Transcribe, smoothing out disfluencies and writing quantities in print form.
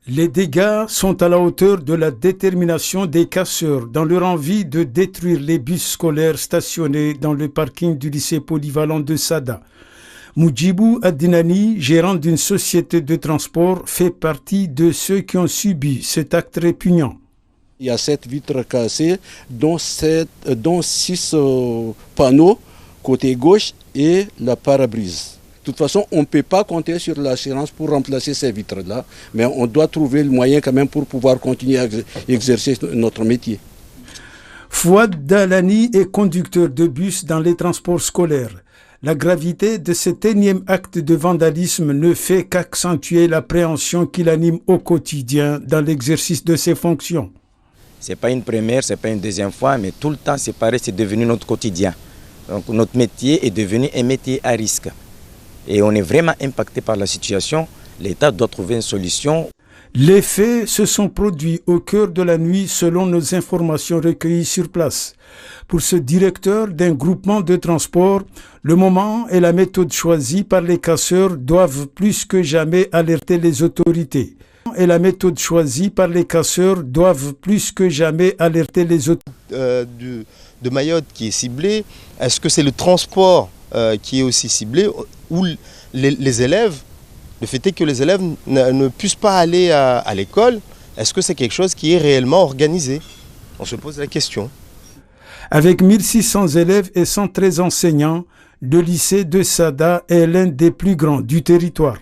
Les dégâts sont à la hauteur de la détermination des casseurs dans leur envie de détruire les bus scolaires stationnés dans le parking du lycée polyvalent de Sada. Moudjibou Adinani, gérant d'une société de transport, fait partie de ceux qui ont subi cet acte répugnant. Il y a 7 vitres cassées, dont 6 panneaux côté gauche et la pare-brise. De toute façon, on ne peut pas compter sur l'assurance pour remplacer ces vitres-là, mais on doit trouver le moyen quand même pour pouvoir continuer à exercer notre métier. Fouad Dalani est conducteur de bus dans les transports scolaires. La gravité de cet énième acte de vandalisme ne fait qu'accentuer l'appréhension qui l'anime au quotidien dans l'exercice de ses fonctions. Ce n'est pas une première, ce n'est pas une deuxième fois, mais tout le temps, c'est pareil, c'est devenu notre quotidien. Donc notre métier est devenu un métier à risque. Et on est vraiment impacté par la situation. L'État doit trouver une solution. Les faits se sont produits au cœur de la nuit selon nos informations recueillies sur place. Pour ce directeur d'un groupement de transport, le moment et la méthode choisie par les casseurs doivent plus que jamais alerter les autorités. De Mayotte qui est ciblé, est-ce que c'est le transport qui est aussi ciblé ou les élèves? Le fait est que les élèves ne puissent pas aller à l'école. Est-ce que c'est quelque chose qui est réellement organisé? On se pose la question. Avec 1600 élèves et 113 enseignants, le lycée de Sada est l'un des plus grands du territoire.